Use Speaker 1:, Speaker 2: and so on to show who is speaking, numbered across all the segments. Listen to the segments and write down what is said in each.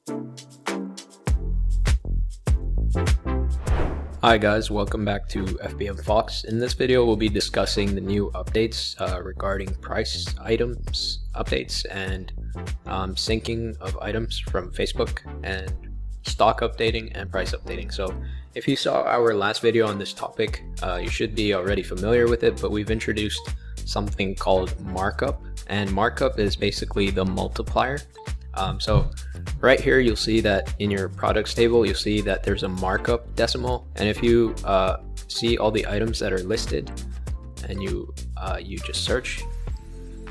Speaker 1: Hi guys, welcome back to Fbmfox. In this video we'll be discussing the new updates regarding price items updates and syncing of items from Facebook, and stock updating and price updating. So if you saw our last video on this topic, you should be already familiar with it, but we've introduced something called markup, and markup is basically the multiplier. So right here you'll see that in your products table you'll see that there's a markup decimal, and if you see all the items that are listed and you just search,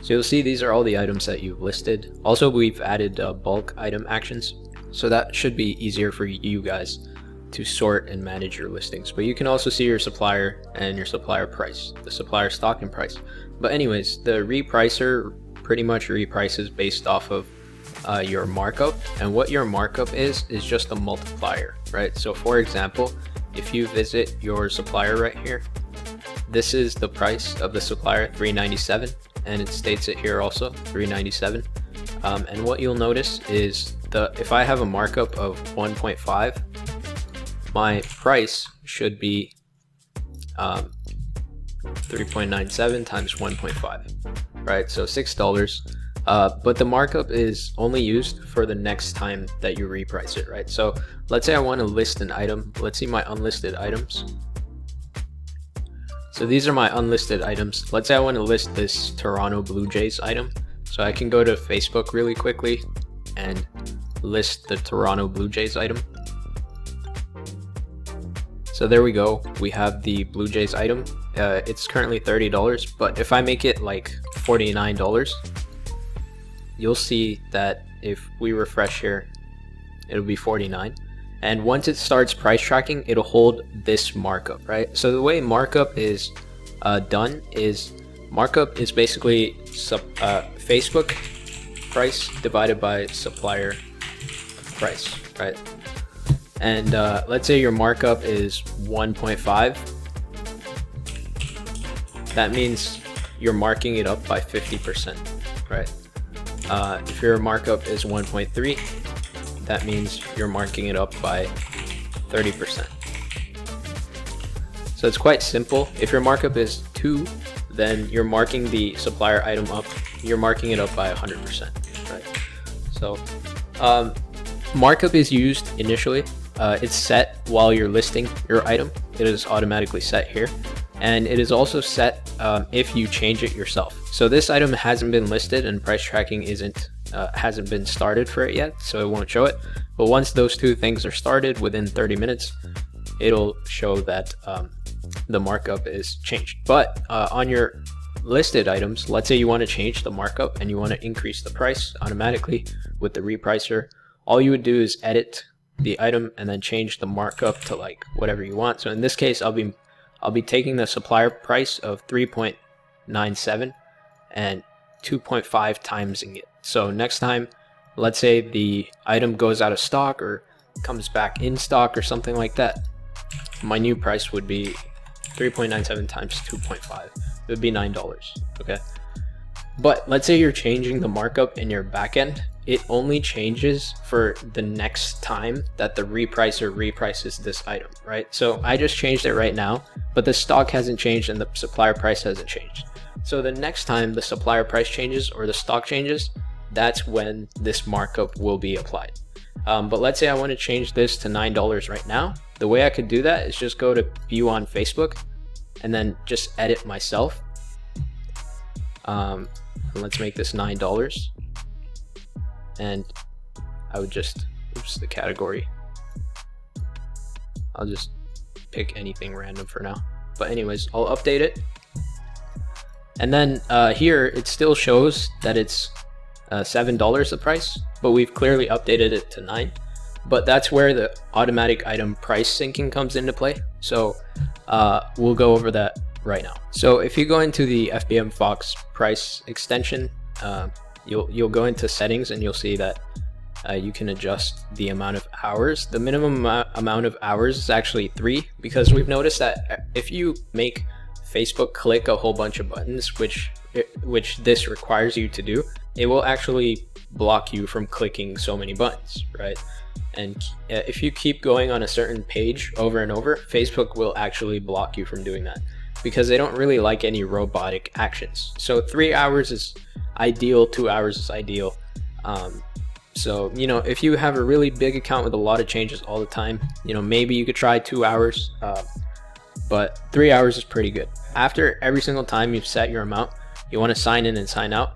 Speaker 1: so you'll see these are all the items that you've listed. Also, we've added bulk item actions, so that should be easier for you guys to sort and manage your listings. But you can also see your supplier and your supplier price, the supplier stock and price. But anyways, the Repricer pretty much reprices based off of your markup, and what your markup is just a multiplier, right? So for example, if you visit your supplier right here, this is the price of the supplier, $397, and it states it here also, $397. And what you'll notice is if I have a markup of 1.5, my price should be 3.97 times 1.5, right? So $6. But the markup is only used for the next time that you reprice it, right? So let's say I want to list an item. Let's see my unlisted items. So these are my unlisted items. Let's say I want to list this Toronto Blue Jays item. So I can go to Facebook really quickly and list the Toronto Blue Jays item. So there we go. We have the Blue Jays item. It's currently $30, but if I make it like $49, you'll see that if we refresh here, it'll be 49. And once it starts price tracking, it'll hold this markup, right? So the way markup is done is, markup is basically Facebook price divided by supplier price, right? And let's say your markup is 1.5. That means you're marking it up by 50%, right? If your markup is 1.3, that means you're marking it up by 30%. So it's quite simple. If your markup is 2, then you're marking the supplier item up, you're marking it up by 100%, right? So markup is used initially. It's set while you're listing your item. It is automatically set here, and it is also set if you change it yourself. So this item hasn't been listed and price tracking hasn't been started for it yet, so it won't show it. But once those two things are started within 30 minutes, it'll show that the markup is changed. But on your listed items, let's say you want to change the markup and you want to increase the price automatically with the Repricer, all you would do is edit the item and then change the markup to like whatever you want. So in this case, I'll be taking the supplier price of 3.97 and 2.5 timesing it. So next time, let's say the item goes out of stock or comes back in stock or something like that, my new price would be 3.97 times 2.5. It would be $9, okay? But let's say you're changing the markup in your backend, it only changes for the next time that the Repricer reprices this item, right? So I just changed it right now, but the stock hasn't changed and the supplier price hasn't changed. So the next time the supplier price changes or the stock changes, that's when this markup will be applied. But let's say I want to change this to $9 right now. The way I could do that is just go to view on Facebook and then just edit myself. Let's make this $9. And I would just, oops, the category. I'll just pick anything random for now. But anyways, I'll update it. And then here it still shows that it's $7 the price, but we've clearly updated it to 9. But that's where the automatic item price syncing comes into play. So we'll go over that right now. So if you go into the Fbmfox price extension, you'll go into settings and you'll see that you can adjust the amount of hours. The minimum amount of hours is actually 3, because we've noticed that if you make Facebook click a whole bunch of buttons, which which this requires you to do, it will actually block you from clicking so many buttons, right? And if you keep going on a certain page over and over, Facebook will actually block you from doing that because they don't really like any robotic actions. So 3 hours is ideal, 2 hours is ideal. So, you know, if you have a really big account with a lot of changes all the time, you know, maybe you could try 2 hours, but 3 hours is pretty good. After every single time you've set your amount, you want to sign in and sign out.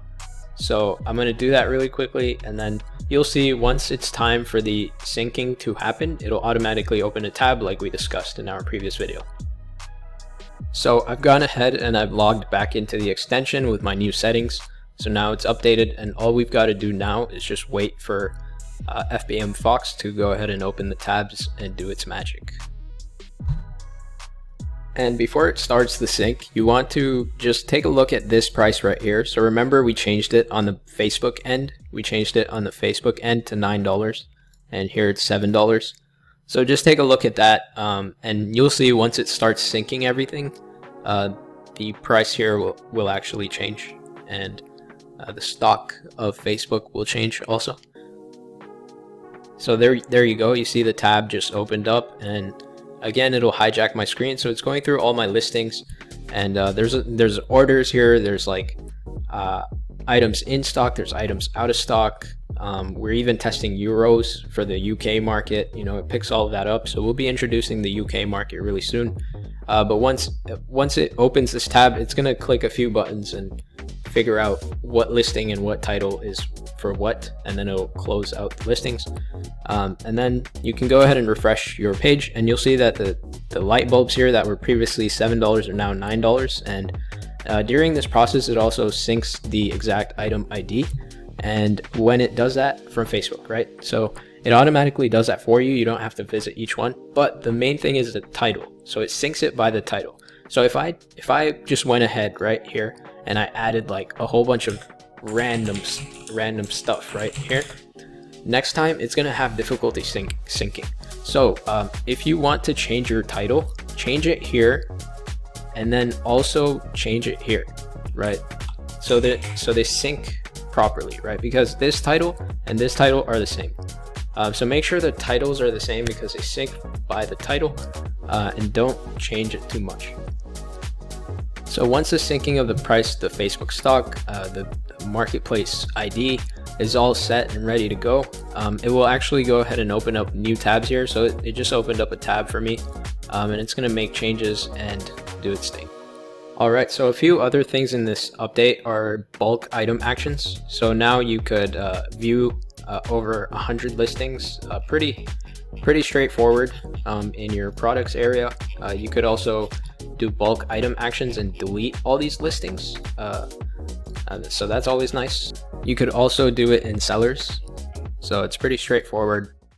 Speaker 1: So I'm going to do that really quickly, and then you'll see once it's time for the syncing to happen, it'll automatically open a tab like we discussed in our previous video. So I've gone ahead and I've logged back into the extension with my new settings. So now it's updated, and all we've got to do now is just wait for Fbmfox to go ahead and open the tabs and do its magic. And before it starts the sync, you want to just take a look at this price right here. So remember, we changed it on the Facebook end. We changed it on the Facebook end to $9, and here it's $7. So just take a look at that, and you'll see once it starts syncing everything, the price here will actually change, and the stock of Facebook will change also. So there you go. You see the tab just opened up, and again, it'll hijack my screen. So it's going through all my listings, and there's orders here. There's like items in stock. There's items out of stock. We're even testing euros for the UK market. You know, it picks all of that up. So we'll be introducing the UK market really soon. But once it opens this tab, it's gonna click a few buttons and figure out what listing and what title is for what, and then it'll close out the listings. And then you can go ahead and refresh your page, and you'll see that the light bulbs here that were previously $7 are now $9. And during this process, it also syncs the exact item ID. And when it does that from Facebook, right? So it automatically does that for you. You don't have to visit each one, but the main thing is the title. So it syncs it by the title. So if I just went ahead right here and I added like a whole bunch of random stuff right here, next time it's gonna have difficulty syncing. So if you want to change your title, change it here, and then also change it here, right? So they sync properly, right? Because this title and this title are the same. So make sure the titles are the same because they sync by the title, and don't change it too much. So once the syncing of the price, the Facebook stock, the marketplace ID is all set and ready to go, it will actually go ahead and open up new tabs here. So it just opened up a tab for me, and it's going to make changes and do its thing. Alright, so a few other things in this update are bulk item actions. So now you could view over 100 listings, pretty straightforward in your products area. You could also do bulk item actions and delete all these listings. So that's always nice. You could also do it in sellers. So it's pretty straightforward.